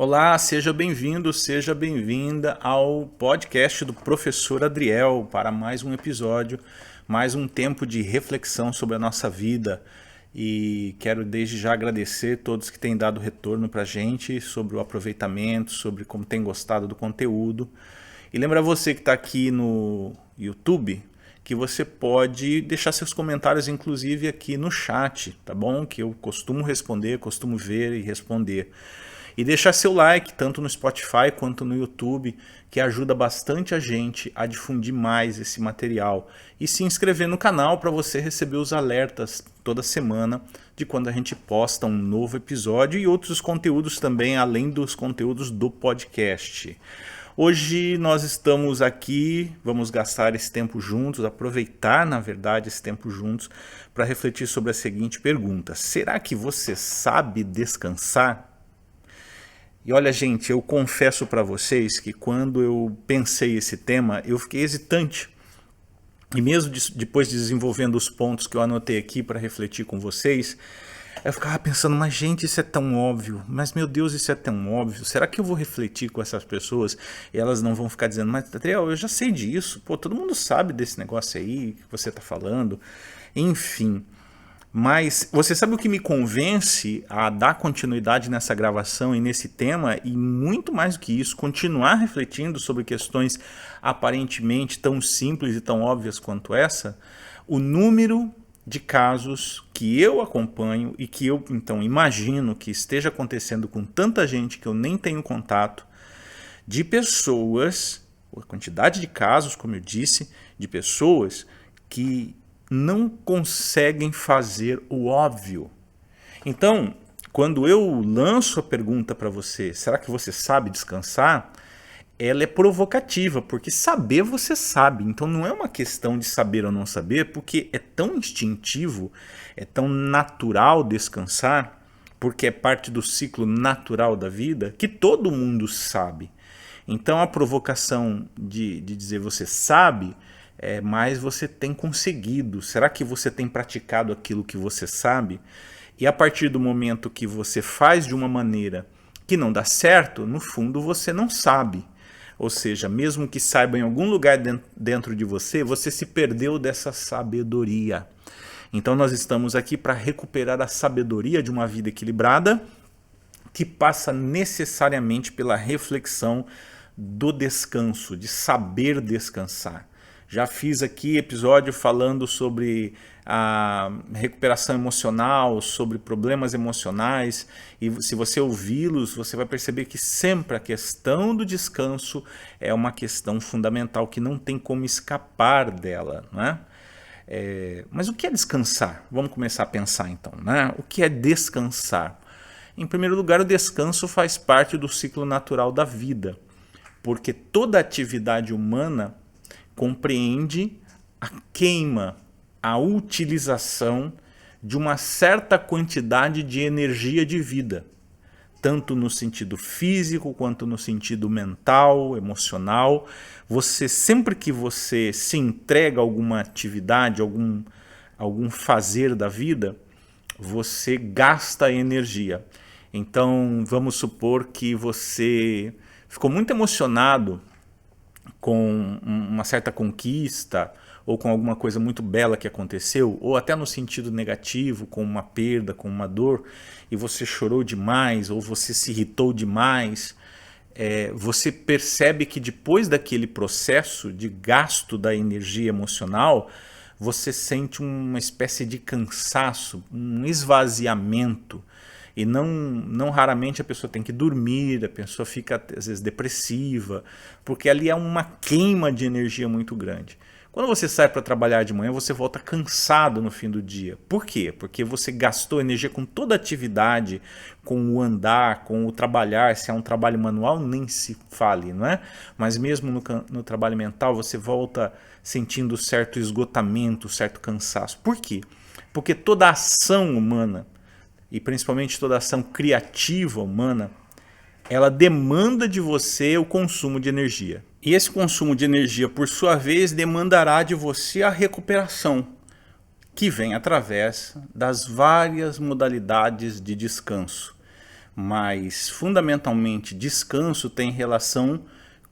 Olá, seja bem-vindo, seja bem-vinda ao podcast do Professor Adriel para mais um episódio, mais um tempo de reflexão sobre a nossa vida. E quero desde já agradecer a todos que têm dado retorno para a gente sobre o aproveitamento, sobre como tem gostado do conteúdo. E lembra você que está aqui no YouTube que você pode deixar seus comentários, inclusive aqui no chat, tá bom? Que eu costumo responder, costumo ver e responder. E deixar seu like, tanto no Spotify quanto no YouTube, que ajuda bastante a gente a difundir mais esse material. E se inscrever no canal para você receber os alertas toda semana de quando a gente posta um novo episódio e outros conteúdos também, além dos conteúdos do podcast. Hoje nós estamos aqui, vamos gastar esse tempo juntos, aproveitar na verdade esse tempo juntos para refletir sobre a seguinte pergunta: será que você sabe descansar? E olha, gente, eu confesso para vocês que quando eu pensei esse tema, eu fiquei hesitante. E mesmo depois de desenvolvendo os pontos que eu anotei aqui para refletir com vocês, eu ficava pensando, mas gente, isso é tão óbvio, mas meu Deus, isso é tão óbvio, será que eu vou refletir com essas pessoas e elas não vão ficar dizendo, mas Adriel, eu já sei disso, pô, todo mundo sabe desse negócio aí que você está falando, enfim. Mas você sabe o que me convence a dar continuidade nessa gravação e nesse tema, e muito mais do que isso, continuar refletindo sobre questões aparentemente tão simples e tão óbvias quanto essa? O número de casos que eu acompanho e que eu então imagino que esteja acontecendo com tanta gente que eu nem tenho contato, de pessoas, a quantidade de casos, como eu disse, de pessoas que não conseguem fazer o óbvio. Então, quando eu lanço a pergunta para você, será que você sabe descansar? Ela é provocativa, porque saber você sabe. Então não é uma questão de saber ou não saber, porque é tão instintivo, é tão natural descansar, porque é parte do ciclo natural da vida, que todo mundo sabe. Então a provocação de dizer você sabe, mas você tem conseguido? Será que você tem praticado aquilo que você sabe? E a partir do momento que você faz de uma maneira que não dá certo, no fundo você não sabe. Ou seja, mesmo que saiba em algum lugar dentro de você, você se perdeu dessa sabedoria. Então nós estamos aqui para recuperar a sabedoria de uma vida equilibrada, que passa necessariamente pela reflexão do descanso, de saber descansar. Já fiz aqui episódio falando sobre a recuperação emocional, sobre problemas emocionais, e se você ouvi-los, você vai perceber que sempre a questão do descanso é uma questão fundamental que não tem como escapar dela, né? Mas o que é descansar? Vamos começar a pensar então, né? O que é descansar? Em primeiro lugar, o descanso faz parte do ciclo natural da vida, porque toda atividade humana compreende a queima, a utilização de uma certa quantidade de energia de vida, tanto no sentido físico quanto no sentido mental, emocional. Você, sempre que você se entrega a alguma atividade, algum fazer da vida, você gasta energia. Então, vamos supor que você ficou muito emocionado com uma certa conquista ou com alguma coisa muito bela que aconteceu, ou até no sentido negativo, com uma perda, com uma dor, e você chorou demais ou você se irritou demais, você percebe que depois daquele processo de gasto da energia emocional, você sente uma espécie de cansaço, um esvaziamento. E não raramente a pessoa tem que dormir, a pessoa fica às vezes depressiva, porque ali é uma queima de energia muito grande. Quando você sai para trabalhar de manhã, você volta cansado no fim do dia. Por quê? Porque você gastou energia com toda a atividade, com o andar, com o trabalhar. Se é um trabalho manual, nem se fale, não é? Mas mesmo no trabalho mental, você volta sentindo certo esgotamento, certo cansaço. Por quê? Porque toda ação humana, e principalmente toda ação criativa humana, ela demanda de você o consumo de energia. E esse consumo de energia, por sua vez, demandará de você a recuperação, que vem através das várias modalidades de descanso. mas fundamentalmente descanso tem relação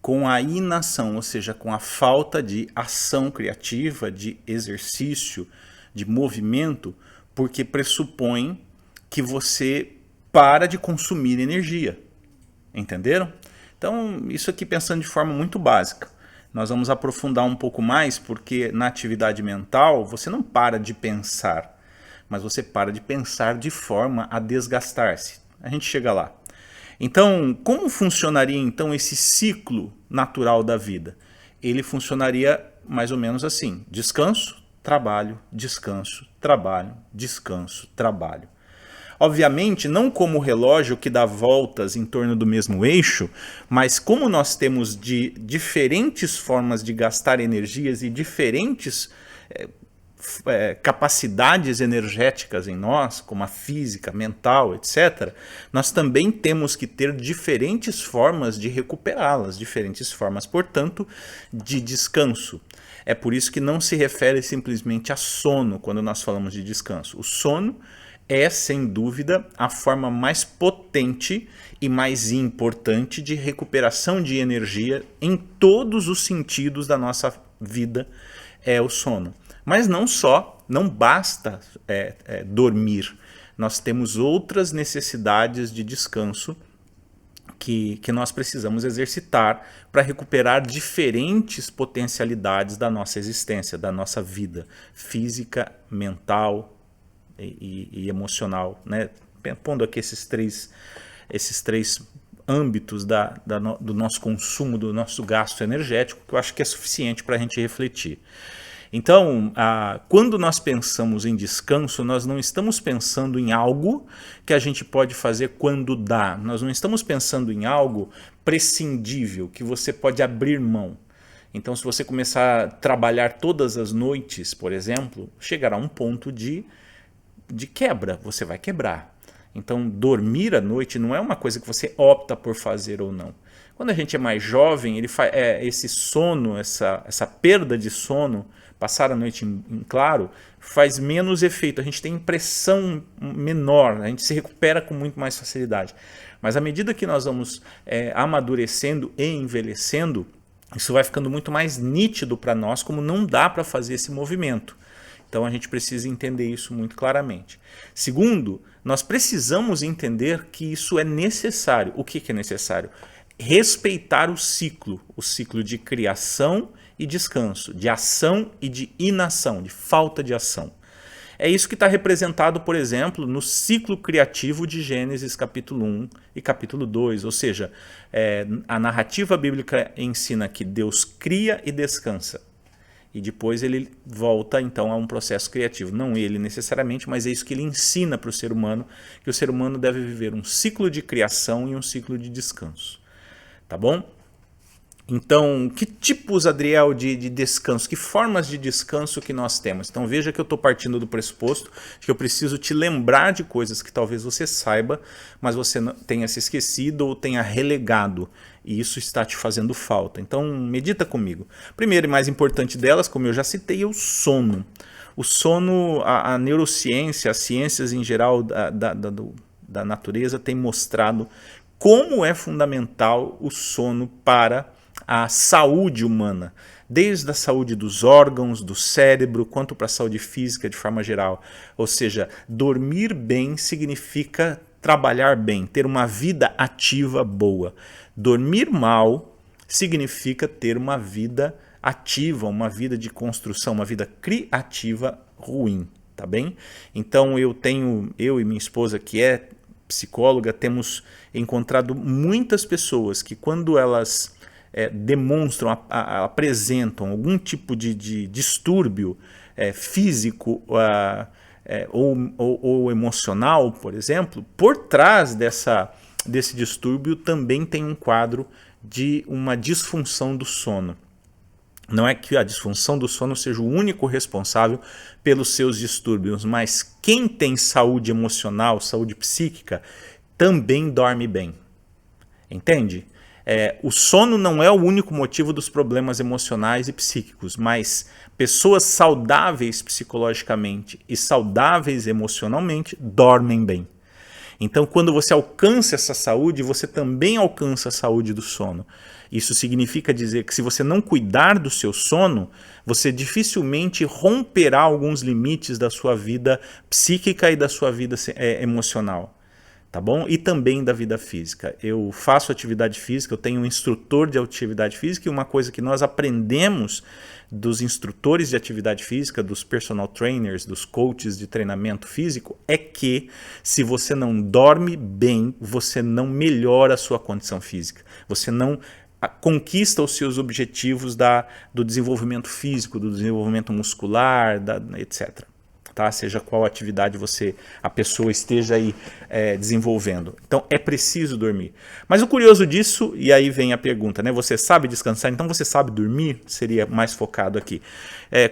com a inação, ou seja, com a falta de ação criativa, de exercício, de movimento, porque pressupõe que você para de consumir energia. Entenderam? Então, isso aqui pensando de forma muito básica. Nós vamos aprofundar um pouco mais, porque na atividade mental você não para de pensar, mas você para de pensar de forma a desgastar-se. A gente chega lá. Então, como funcionaria então esse ciclo natural da vida? Ele funcionaria mais ou menos assim: descanso, trabalho, descanso, trabalho, descanso, trabalho. Obviamente, não como o relógio que dá voltas em torno do mesmo eixo, mas como nós temos de diferentes formas de gastar energias e diferentes capacidades energéticas em nós, como a física, mental, etc., nós também temos que ter diferentes formas de recuperá-las, diferentes formas, portanto, de descanso. É por isso que não se refere simplesmente a sono quando nós falamos de descanso. O sono é, sem dúvida, a forma mais potente e mais importante de recuperação de energia em todos os sentidos da nossa vida, é o sono. Mas não só, não basta dormir. Nós temos outras necessidades de descanso que nós precisamos exercitar para recuperar diferentes potencialidades da nossa existência, da nossa vida física, mental e emocional, né? Pondo aqui esses três âmbitos do nosso consumo, do nosso gasto energético, que eu acho que é suficiente para a gente refletir. Então, quando nós pensamos em descanso, nós não estamos pensando em algo que a gente pode fazer quando dá. Nós não estamos pensando em algo prescindível, que você pode abrir mão. Então, se você começar a trabalhar todas as noites, por exemplo, chegará um ponto de quebra, você vai quebrar. Então, dormir à noite não é uma coisa que você opta por fazer ou não. Quando a gente é mais jovem, esse sono, essa perda de sono, passar a noite em claro, faz menos efeito. A gente tem impressão menor, a gente se recupera com muito mais facilidade. Mas à medida que nós vamos amadurecendo e envelhecendo, isso vai ficando muito mais nítido para nós, como não dá para fazer esse movimento. Então a gente precisa entender isso muito claramente. Segundo, nós precisamos entender que isso é necessário. O que é necessário? Respeitar o ciclo de criação e descanso, de ação e de inação, de falta de ação. É isso que está representado, por exemplo, no ciclo criativo de Gênesis capítulo 1 e capítulo 2, ou seja, a narrativa bíblica ensina que Deus cria e descansa. E depois ele volta então a um processo criativo. Não ele necessariamente, mas é isso que ele ensina para o ser humano, que o ser humano deve viver um ciclo de criação e um ciclo de descanso. Tá bom? Então, que tipos, Adriel, de descanso, que formas de descanso que nós temos? Então veja que eu estou partindo do pressuposto que eu preciso te lembrar de coisas que talvez você saiba, mas você tenha se esquecido ou tenha relegado, e isso está te fazendo falta. Então medita comigo. Primeiro e mais importante delas, como eu já citei, é o sono. O sono, a neurociência, as ciências em geral da natureza têm mostrado como é fundamental o sono para a saúde humana, desde a saúde dos órgãos, do cérebro, quanto para a saúde física de forma geral. Ou seja, dormir bem significa trabalhar bem, ter uma vida ativa boa. Dormir mal significa ter uma vida ativa, uma vida de construção, uma vida criativa ruim, tá bem? Então eu e minha esposa, que é psicóloga, temos encontrado muitas pessoas que quando elas demonstram, apresentam algum tipo de distúrbio físico ou emocional, por exemplo, por trás desse distúrbio também tem um quadro de uma disfunção do sono. Não é que a disfunção do sono seja o único responsável pelos seus distúrbios, mas quem tem saúde emocional, saúde psíquica, também dorme bem. Entende? O sono não é o único motivo dos problemas emocionais e psíquicos, mas pessoas saudáveis psicologicamente e saudáveis emocionalmente dormem bem. Então, quando você alcança essa saúde, você também alcança a saúde do sono. Isso significa dizer que se você não cuidar do seu sono, você dificilmente romperá alguns limites da sua vida psíquica e da sua vida emocional. Tá bom? E também da vida física. Eu faço atividade física, eu tenho um instrutor de atividade física e uma coisa que nós aprendemos dos instrutores de atividade física, dos personal trainers, dos coaches de treinamento físico, é que se você não dorme bem, você não melhora a sua condição física. Você não conquista os seus objetivos do desenvolvimento físico, do desenvolvimento muscular, etc. Tá? Seja qual atividade a pessoa esteja aí desenvolvendo. Então é preciso dormir. Mas o curioso disso, e aí vem a pergunta, né? Você sabe descansar? Então você sabe dormir? Seria mais focado aqui.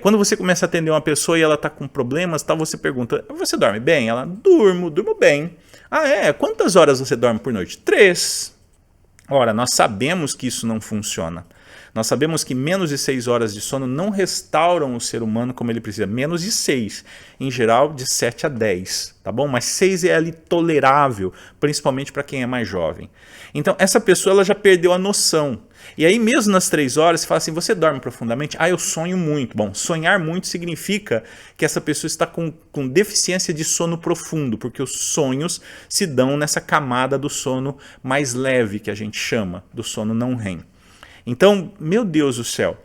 Quando você começa a atender uma pessoa e ela está com problemas, tá, você pergunta, você dorme bem? Ela, durmo bem. Ah, quantas horas você dorme por noite? 3. Ora, nós sabemos que isso não funciona. Nós sabemos que menos de 6 horas de sono não restauram o ser humano como ele precisa. Menos de 6. Em geral, de 7 a 10. Tá bom? Mas 6 é ali tolerável, principalmente para quem é mais jovem. Então, essa pessoa ela já perdeu a noção. E aí, mesmo nas 3 horas, você fala assim, você dorme profundamente? Ah, eu sonho muito. Bom, sonhar muito significa que essa pessoa está com deficiência de sono profundo, porque os sonhos se dão nessa camada do sono mais leve, que a gente chama, do sono não REM. Então, meu Deus do céu,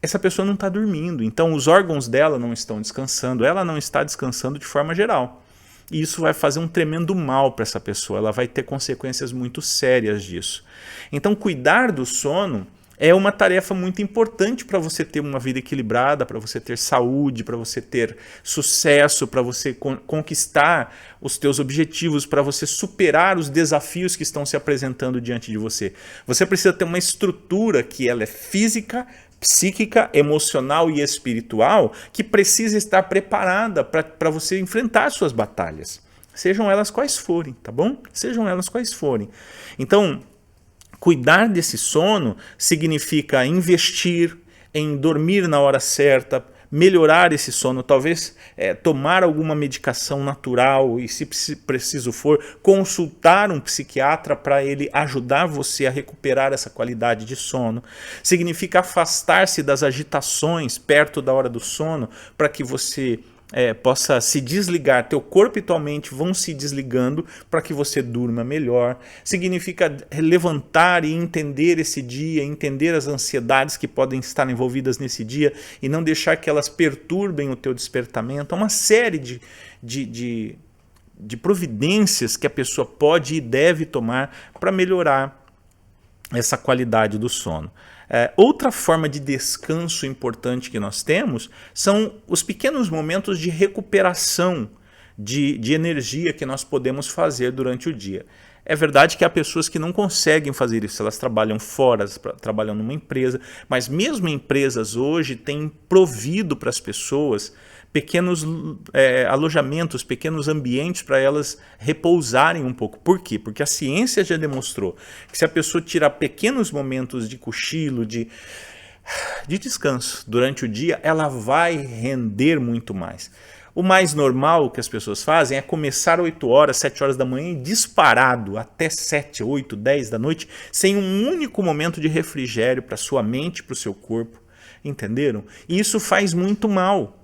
essa pessoa não está dormindo, então os órgãos dela não estão descansando, ela não está descansando de forma geral. E isso vai fazer um tremendo mal para essa pessoa, ela vai ter consequências muito sérias disso. Então, cuidar do sono é uma tarefa muito importante para você ter uma vida equilibrada, para você ter saúde, para você ter sucesso, para você conquistar os teus objetivos, para você superar os desafios que estão se apresentando diante de você. Você precisa ter uma estrutura que ela é física, psíquica, emocional e espiritual, que precisa estar preparada para você enfrentar suas batalhas. Sejam elas quais forem, tá bom? Sejam elas quais forem. Então, cuidar desse sono significa investir em dormir na hora certa, melhorar esse sono, talvez tomar alguma medicação natural e, se preciso for, consultar um psiquiatra para ele ajudar você a recuperar essa qualidade de sono. Significa afastar-se das agitações perto da hora do sono para que você possa se desligar, teu corpo e tua mente vão se desligando para que você durma melhor. Significa levantar e entender esse dia, entender as ansiedades que podem estar envolvidas nesse dia e não deixar que elas perturbem o teu despertamento. É uma série de providências que a pessoa pode e deve tomar para melhorar essa qualidade do sono. Outra forma de descanso importante que nós temos são os pequenos momentos de recuperação de energia que nós podemos fazer durante o dia. É verdade que há pessoas que não conseguem fazer isso, elas trabalham fora, trabalham numa empresa, mas mesmo empresas hoje têm provido para as pessoas pequenos alojamentos, pequenos ambientes para elas repousarem um pouco. Por quê? Porque a ciência já demonstrou que se a pessoa tirar pequenos momentos de cochilo, de descanso durante o dia, ela vai render muito mais. O mais normal que as pessoas fazem é começar 8 horas, 7 horas da manhã e disparado até 7, 8, 10 da noite, sem um único momento de refrigério para sua mente, para o seu corpo. Entenderam? E isso faz muito mal.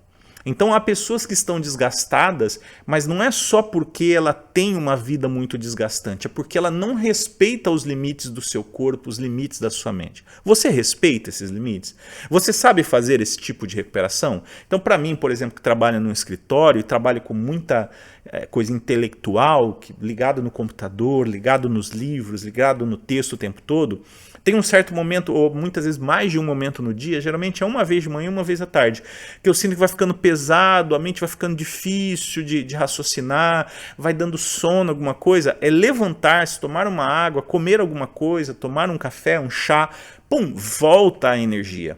Então há pessoas que estão desgastadas, mas não é só porque ela tem uma vida muito desgastante, é porque ela não respeita os limites do seu corpo, os limites da sua mente. Você respeita esses limites? Você sabe fazer esse tipo de recuperação? Então, para mim, por exemplo, que trabalho num escritório e trabalho com muita coisa intelectual, ligado no computador, ligado nos livros, ligado no texto o tempo todo, tem um certo momento, ou muitas vezes mais de um momento no dia, geralmente é uma vez de manhã e uma vez à tarde, que eu sinto que vai ficando pesado, a mente vai ficando difícil de raciocinar, vai dando sono, alguma coisa. É levantar-se, tomar uma água, comer alguma coisa, tomar um café, um chá, pum, volta a energia.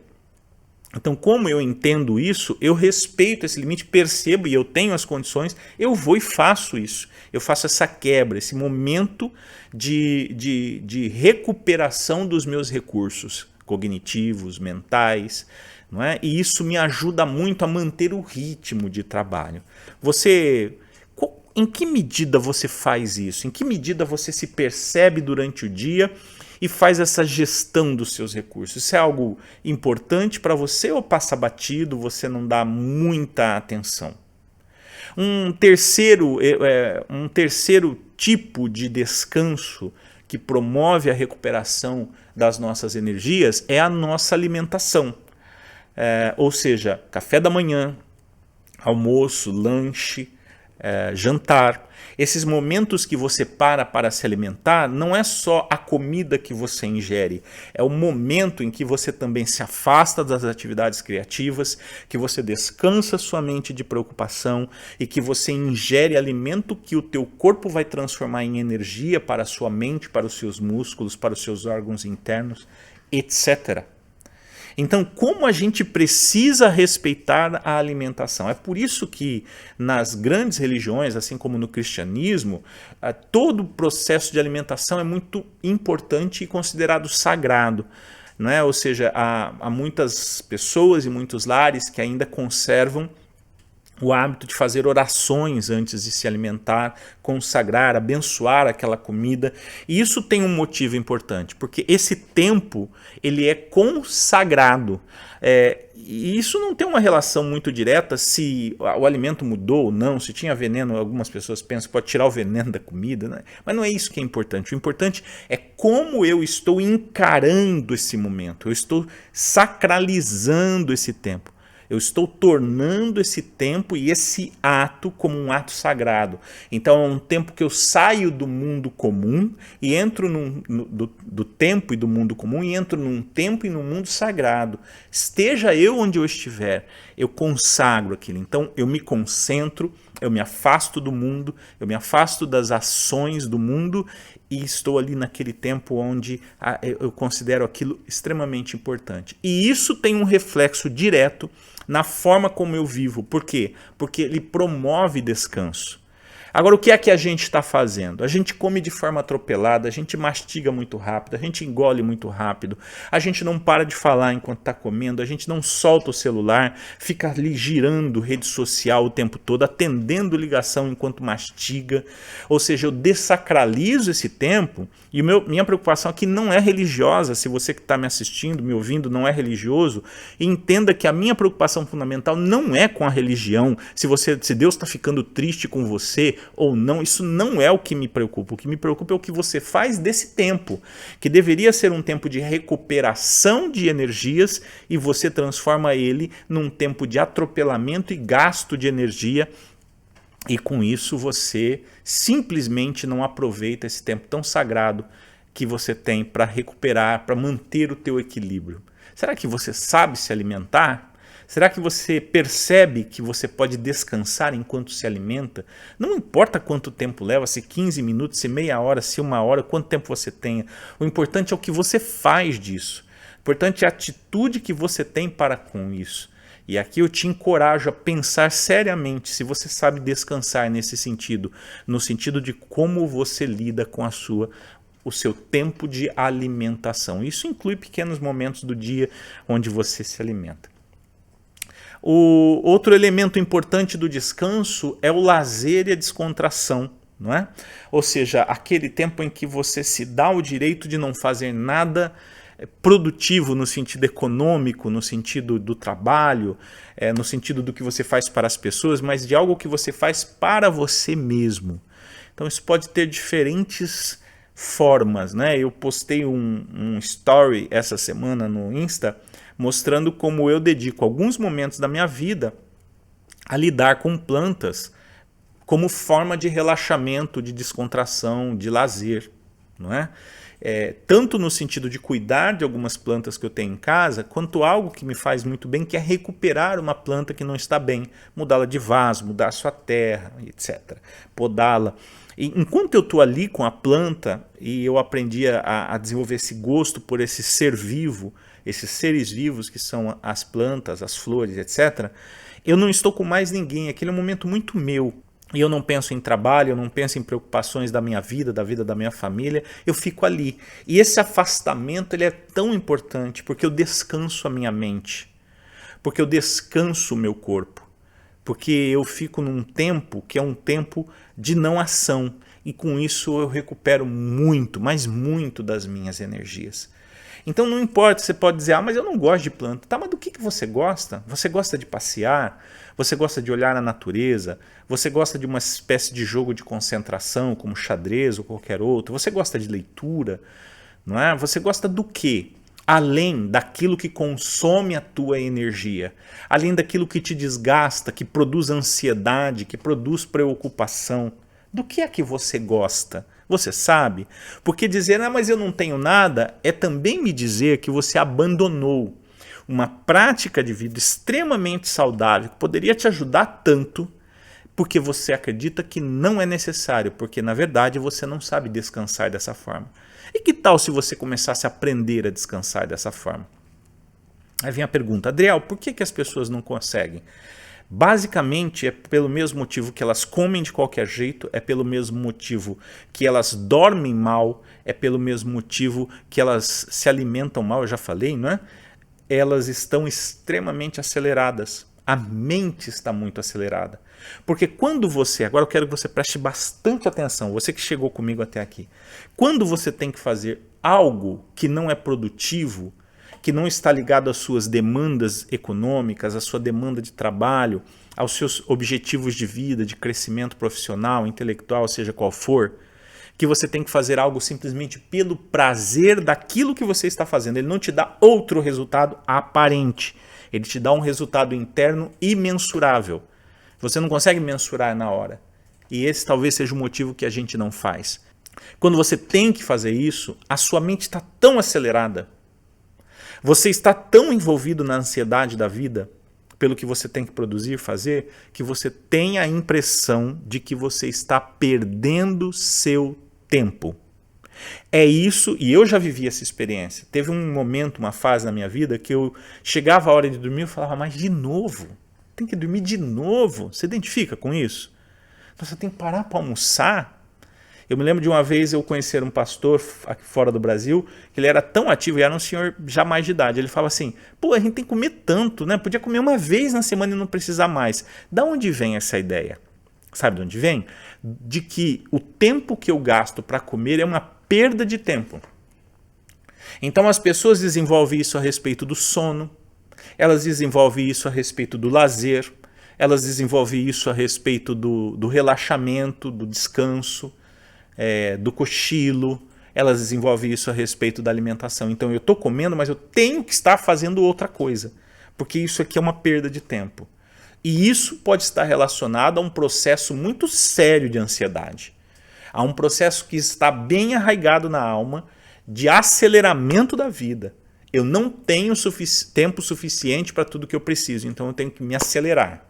Então, como eu entendo isso, eu respeito esse limite, percebo e eu tenho as condições, eu vou e faço isso. Eu faço essa quebra, esse momento de recuperação dos meus recursos cognitivos, mentais, não é? E isso me ajuda muito a manter o ritmo de trabalho. em que medida você faz isso? Em que medida você se percebe durante o dia e faz essa gestão dos seus recursos? Isso é algo importante para você ou passa batido, você não dá muita atenção? Um terceiro tipo de descanso que promove a recuperação das nossas energias é a nossa alimentação. Ou seja, café da manhã, almoço, lanche, jantar. Esses momentos que você para se alimentar, não é só a comida que você ingere, é o momento em que você também se afasta das atividades criativas, que você descansa sua mente de preocupação e que você ingere alimento que o teu corpo vai transformar em energia para a sua mente, para os seus músculos, para os seus órgãos internos, etc. Então, como a gente precisa respeitar a alimentação? É por isso que nas grandes religiões, assim como no cristianismo, todo o processo de alimentação é muito importante e considerado sagrado. Não é? Ou seja, há muitas pessoas e muitos lares que ainda conservam o hábito de fazer orações antes de se alimentar, consagrar, abençoar aquela comida. E isso tem um motivo importante, porque esse tempo ele é consagrado. E isso não tem uma relação muito direta se o alimento mudou ou não, se tinha veneno. Algumas pessoas pensam que pode tirar o veneno da comida, né? Mas não é isso que é importante. O importante é como eu estou encarando esse momento, eu estou sacralizando esse tempo. Eu estou tornando esse tempo e esse ato como um ato sagrado. Então é um tempo que eu saio do mundo comum e entro do tempo e do mundo comum e entro num tempo e num mundo sagrado. Esteja eu onde eu estiver, eu consagro aquilo. Então eu me concentro, eu me afasto do mundo, eu me afasto das ações do mundo e estou ali naquele tempo onde eu considero aquilo extremamente importante. E isso tem um reflexo direto na forma como eu vivo. Por quê? Porque ele promove descanso. Agora, o que é que a gente está fazendo? A gente come de forma atropelada, a gente mastiga muito rápido, a gente engole muito rápido, a gente não para de falar enquanto está comendo, a gente não solta o celular, fica ali girando rede social o tempo todo, atendendo ligação enquanto mastiga. Ou seja, eu dessacralizo esse tempo e minha preocupação aqui não é religiosa. Se você que está me assistindo, me ouvindo, não é religioso, entenda que a minha preocupação fundamental não é com a religião, se Deus está ficando triste com você, ou não, isso não é o que me preocupa. O que me preocupa é o que você faz desse tempo, que deveria ser um tempo de recuperação de energias e você transforma ele num tempo de atropelamento e gasto de energia, e com isso você simplesmente não aproveita esse tempo tão sagrado que você tem para recuperar, para manter o teu equilíbrio. Será que você sabe se alimentar? Será que você percebe que você pode descansar enquanto se alimenta? Não importa quanto tempo leva, se 15 minutos, se meia hora, se uma hora, quanto tempo você tenha. O importante é o que você faz disso. O importante é a atitude que você tem para com isso. E aqui eu te encorajo a pensar seriamente se você sabe descansar nesse sentido, no sentido de como você lida com o seu tempo de alimentação. Isso inclui pequenos momentos do dia onde você se alimenta. O outro elemento importante do descanso é o lazer e a descontração, não é? Ou seja, aquele tempo em que você se dá o direito de não fazer nada produtivo no sentido econômico, no sentido do trabalho, no sentido do que você faz para as pessoas, mas de algo que você faz para você mesmo. Então isso pode ter diferentes formas, né? Eu postei um story essa semana no Insta mostrando como eu dedico alguns momentos da minha vida a lidar com plantas como forma de relaxamento, de descontração, de lazer, não é? Tanto no sentido de cuidar de algumas plantas que eu tenho em casa, quanto algo que me faz muito bem, que é recuperar uma planta que não está bem, mudá-la de vaso, mudar sua terra, etc. Podá-la. E enquanto eu estou ali com a planta e eu aprendi a desenvolver esse gosto por esse ser vivo, esses seres vivos que são as plantas, as flores, etc., eu não estou com mais ninguém. Aquele é um momento muito meu. E eu não penso em trabalho, eu não penso em preocupações da minha vida, da vida da minha família, eu fico ali. E esse afastamento ele é tão importante porque eu descanso a minha mente, porque eu descanso o meu corpo, porque eu fico num tempo que é um tempo de não ação, e com isso eu recupero muito, mas muito das minhas energias. Então não importa, você pode dizer, mas eu não gosto de planta. Tá, mas do que você gosta? Você gosta de passear? Você gosta de olhar a natureza? Você gosta de uma espécie de jogo de concentração, como xadrez ou qualquer outro? Você gosta de leitura? Não é? Você gosta do quê? Além daquilo que consome a tua energia, além daquilo que te desgasta, que produz ansiedade, que produz preocupação. Do que é que você gosta? Você sabe? Porque dizer, mas eu não tenho nada, é também me dizer que você abandonou uma prática de vida extremamente saudável, que poderia te ajudar tanto, porque você acredita que não é necessário, porque na verdade você não sabe descansar dessa forma. E que tal se você começasse a aprender a descansar dessa forma? Aí vem a pergunta, Adriel, por que as pessoas não conseguem? Basicamente é pelo mesmo motivo que elas comem de qualquer jeito, é pelo mesmo motivo que elas dormem mal, é pelo mesmo motivo que elas se alimentam mal, eu já falei, não é? Elas estão extremamente aceleradas. A mente está muito acelerada. Porque quando você, agora eu quero que você preste bastante atenção, você que chegou comigo até aqui, quando você tem que fazer algo que não é produtivo, que não está ligado às suas demandas econômicas, à sua demanda de trabalho, aos seus objetivos de vida, de crescimento profissional, intelectual, seja qual for, que você tem que fazer algo simplesmente pelo prazer daquilo que você está fazendo. Ele não te dá outro resultado aparente. Ele te dá um resultado interno imensurável. Você não consegue mensurar na hora. E esse talvez seja o motivo que a gente não faz. Quando você tem que fazer isso, a sua mente está tão acelerada, você está tão envolvido na ansiedade da vida, pelo que você tem que produzir, fazer, que você tem a impressão de que você está perdendo seu tempo. É isso, e eu já vivi essa experiência. Teve um momento, uma fase na minha vida, que eu chegava a hora de dormir e falava, mas de novo? Tem que dormir de novo? Você identifica com isso? Você tem que parar para almoçar? Eu me lembro de uma vez eu conhecer um pastor aqui fora do Brasil, que ele era tão ativo, e era um senhor já mais de idade. Ele falava assim, a gente tem que comer tanto, né? Podia comer uma vez na semana e não precisar mais. Da onde vem essa ideia? Sabe de onde vem? De que o tempo que eu gasto para comer é uma perda de tempo. Então as pessoas desenvolvem isso a respeito do sono, elas desenvolvem isso a respeito do lazer, elas desenvolvem isso a respeito do relaxamento, do descanso, do cochilo, elas desenvolvem isso a respeito da alimentação. Então eu estou comendo, mas eu tenho que estar fazendo outra coisa, porque isso aqui é uma perda de tempo. E isso pode estar relacionado a um processo muito sério de ansiedade, a um processo que está bem arraigado na alma de aceleramento da vida. Eu não tenho tempo suficiente para tudo que eu preciso, então eu tenho que me acelerar.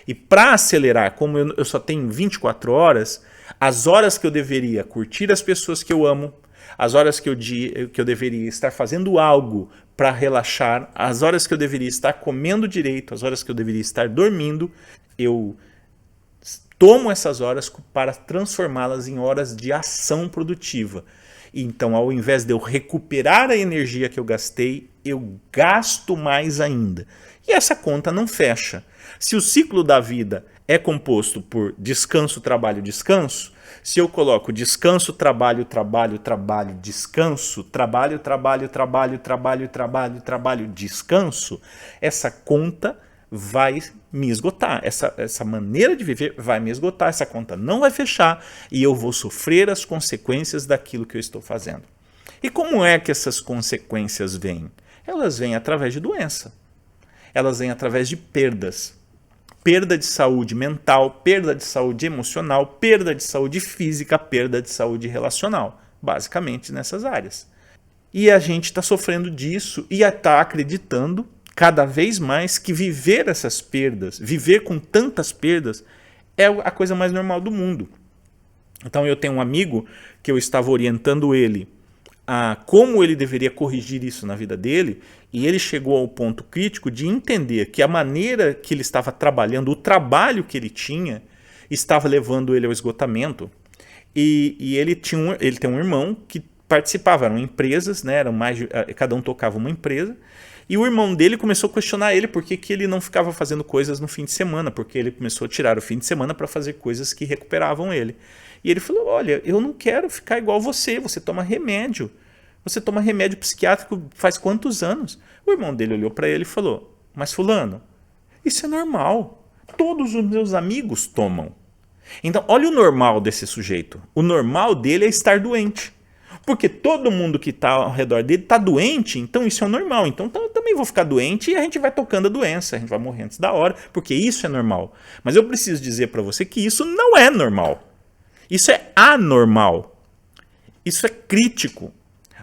E para acelerar, como eu só tenho 24 horas, as horas que eu deveria curtir as pessoas que eu amo, as horas que eu deveria estar fazendo algo para relaxar, as horas que eu deveria estar comendo direito, as horas que eu deveria estar dormindo, eu tomo essas horas para transformá-las em horas de ação produtiva. Então, ao invés de eu recuperar a energia que eu gastei, eu gasto mais ainda. E essa conta não fecha. Se o ciclo da vida é composto por descanso, trabalho, descanso, se eu coloco descanso, trabalho, trabalho, trabalho, descanso, trabalho, trabalho, trabalho, trabalho, trabalho, trabalho, descanso, essa conta vai me esgotar. Essa maneira de viver vai me esgotar, essa conta não vai fechar e eu vou sofrer as consequências daquilo que eu estou fazendo. E como é que essas consequências vêm? Elas vêm através de doença. Elas vêm através de perdas. Perda de saúde mental, perda de saúde emocional, perda de saúde física, perda de saúde relacional. Basicamente nessas áreas. E a gente está sofrendo disso e está acreditando cada vez mais que viver essas perdas, viver com tantas perdas, é a coisa mais normal do mundo. Então eu tenho um amigo que eu estava orientando ele a como ele deveria corrigir isso na vida dele, e ele chegou ao ponto crítico de entender que a maneira que ele estava trabalhando, o trabalho que ele tinha, estava levando ele ao esgotamento. E ele tem um irmão que participava, eram empresas, né, cada um tocava uma empresa, E o irmão dele começou a questionar ele por que ele não ficava fazendo coisas no fim de semana, porque ele começou a tirar o fim de semana para fazer coisas que recuperavam ele. E ele falou, olha, eu não quero ficar igual você toma remédio. Você toma remédio psiquiátrico faz quantos anos? O irmão dele olhou para ele e falou, mas fulano, isso é normal. Todos os meus amigos tomam. Então, olha o normal desse sujeito. O normal dele é estar doente. Porque todo mundo que está ao redor dele está doente, então isso é normal. Então eu também vou ficar doente e a gente vai tocando a doença, a gente vai morrer antes da hora, porque isso é normal. Mas eu preciso dizer para você que isso não é normal. Isso é anormal. Isso é crítico.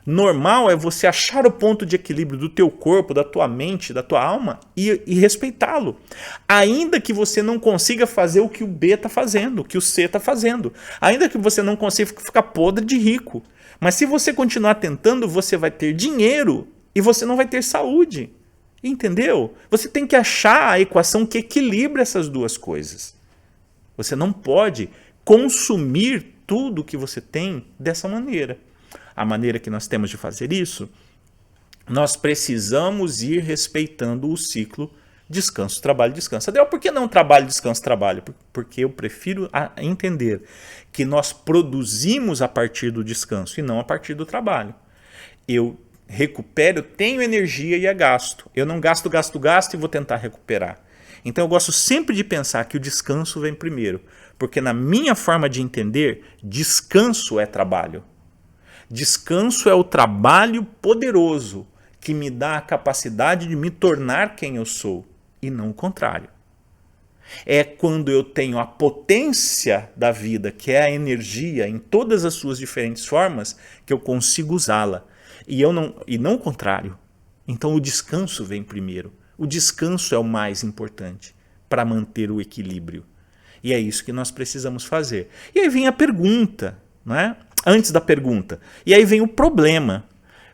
Normal é você achar o ponto de equilíbrio do teu corpo, da tua mente, da tua alma e respeitá-lo. Ainda que você não consiga fazer o que o B está fazendo, o que o C está fazendo. Ainda que você não consiga ficar podre de rico. Mas se você continuar tentando, você vai ter dinheiro e você não vai ter saúde. Entendeu? Você tem que achar a equação que equilibra essas duas coisas. Você não pode consumir tudo que você tem dessa maneira. A maneira que nós temos de fazer isso, nós precisamos ir respeitando o ciclo descanso, trabalho, descanso. Adel, por que não trabalho, descanso, trabalho? Porque eu prefiro entender que nós produzimos a partir do descanso e não a partir do trabalho. Eu recupero, tenho energia e a gasto. Eu não gasto e vou tentar recuperar. Então eu gosto sempre de pensar que o descanso vem primeiro, porque na minha forma de entender, descanso é trabalho. Descanso é o trabalho poderoso que me dá a capacidade de me tornar quem eu sou, e não o contrário. É quando eu tenho a potência da vida, que é a energia em todas as suas diferentes formas, que eu consigo usá-la. E não o contrário. Então o descanso vem primeiro. O descanso é o mais importante para manter o equilíbrio. E é isso que nós precisamos fazer. E aí vem a pergunta, não é? Antes da pergunta. E aí vem o problema.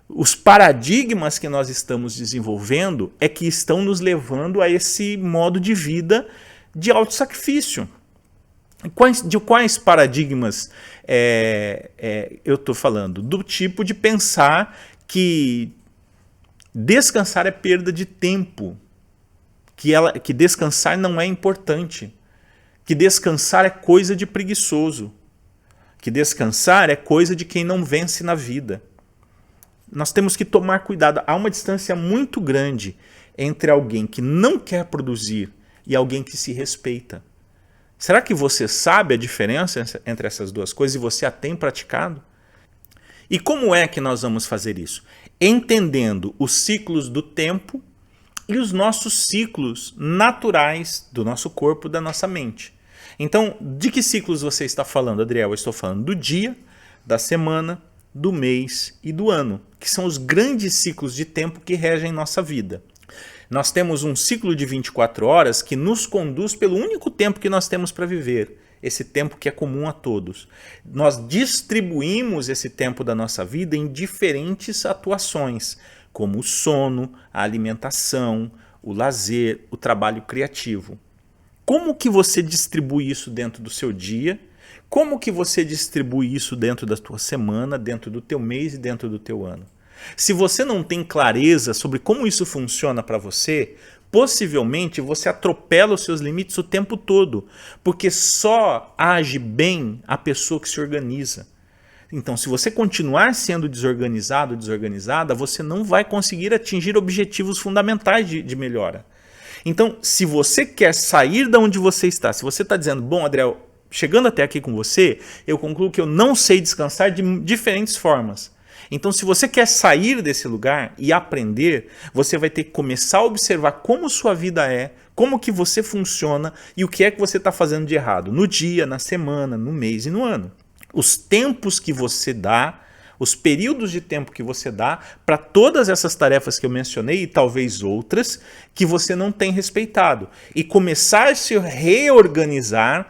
Os paradigmas que nós estamos desenvolvendo é que estão nos levando a esse modo de vida de autossacrifício. De quais paradigmas eu estou falando? Do tipo de pensar que descansar é perda de tempo, que descansar não é importante, que descansar é coisa de preguiçoso, que descansar é coisa de quem não vence na vida. Nós temos que tomar cuidado. Há uma distância muito grande entre alguém que não quer produzir e alguém que se respeita. Será que você sabe a diferença entre essas duas coisas e você a tem praticado? E como é que nós vamos fazer isso? Entendendo os ciclos do tempo e os nossos ciclos naturais do nosso corpo, da nossa mente. Então, de que ciclos você está falando, Adriel? Eu estou falando do dia, da semana, do mês e do ano, que são os grandes ciclos de tempo que regem nossa vida. Nós temos um ciclo de 24 horas que nos conduz pelo único tempo que nós temos para viver, esse tempo que é comum a todos. Nós distribuímos esse tempo da nossa vida em diferentes atuações, como o sono, a alimentação, o lazer, o trabalho criativo. Como que você distribui isso dentro do seu dia? Como que você distribui isso dentro da tua semana, dentro do teu mês e dentro do teu ano? Se você não tem clareza sobre como isso funciona para você, possivelmente você atropela os seus limites o tempo todo, porque só age bem a pessoa que se organiza. Então, se você continuar sendo desorganizado ou desorganizada, você não vai conseguir atingir objetivos fundamentais de melhora. Então, se você quer sair de onde você está, se você está dizendo, bom, Adriel, chegando até aqui com você, eu concluo que eu não sei descansar de diferentes formas. Então, se você quer sair desse lugar e aprender, você vai ter que começar a observar como sua vida é, como que você funciona e o que é que você está fazendo de errado no dia, na semana, no mês e no ano. Os tempos que você dá, os períodos de tempo que você dá para todas essas tarefas que eu mencionei e talvez outras que você não tem respeitado. E começar a se reorganizar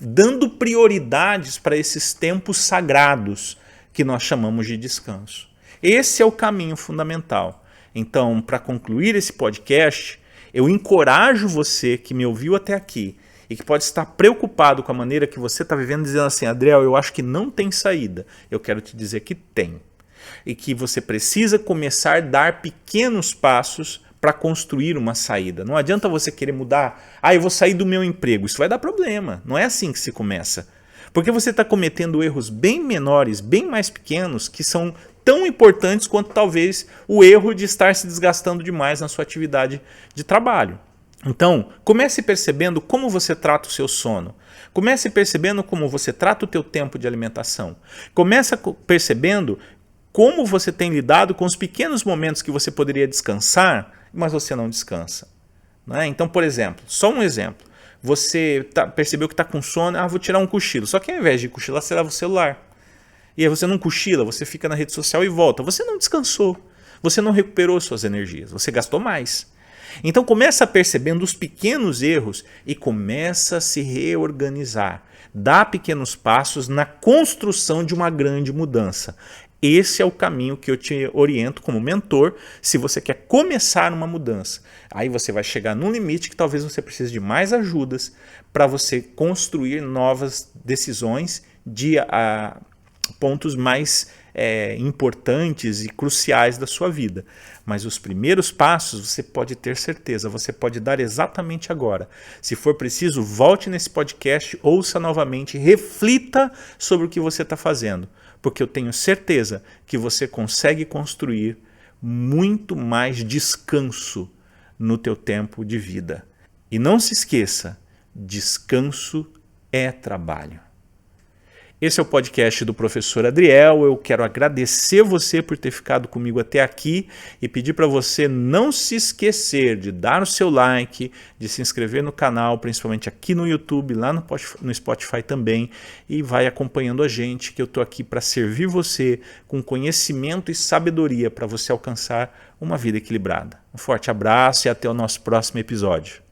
dando prioridades para esses tempos sagrados que nós chamamos de descanso. Esse é o caminho fundamental. Então, para concluir esse podcast, eu encorajo você que me ouviu até aqui e que pode estar preocupado com a maneira que você está vivendo, dizendo assim, Adriel, eu acho que não tem saída. Eu quero te dizer que tem. e que você precisa começar a dar pequenos passos para construir uma saída. Não adianta você querer mudar, eu vou sair do meu emprego, isso vai dar problema, não é assim que se começa. Porque você está cometendo erros bem menores, bem mais pequenos, que são tão importantes quanto talvez o erro de estar se desgastando demais na sua atividade de trabalho. Então, comece percebendo como você trata o seu sono. Comece percebendo como você trata o teu tempo de alimentação. Comece percebendo como você tem lidado com os pequenos momentos que você poderia descansar, mas você não descansa. Não é? Então, por exemplo, só um exemplo. Você percebeu que está com sono, vou tirar um cochilo. Só que ao invés de cochilar, você leva o celular. E aí você não cochila, você fica na rede social e volta. Você não descansou. Você não recuperou suas energias. Você gastou mais. Então começa percebendo os pequenos erros e começa a se reorganizar. Dá pequenos passos na construção de uma grande mudança. Esse é o caminho que eu te oriento como mentor se você quer começar uma mudança. Aí você vai chegar num limite que talvez você precise de mais ajudas para você construir novas decisões de pontos mais importantes e cruciais da sua vida. Mas os primeiros passos você pode ter certeza, você pode dar exatamente agora. Se for preciso, volte nesse podcast, ouça novamente, reflita sobre o que você está fazendo. Porque eu tenho certeza que você consegue construir muito mais descanso no teu tempo de vida. E não se esqueça, descanso é trabalho. Esse é o podcast do professor Adriel. Eu quero agradecer você por ter ficado comigo até aqui e pedir para você não se esquecer de dar o seu like, de se inscrever no canal, principalmente aqui no YouTube, lá no Spotify também, e vai acompanhando a gente, que eu estou aqui para servir você com conhecimento e sabedoria para você alcançar uma vida equilibrada. Um forte abraço e até o nosso próximo episódio.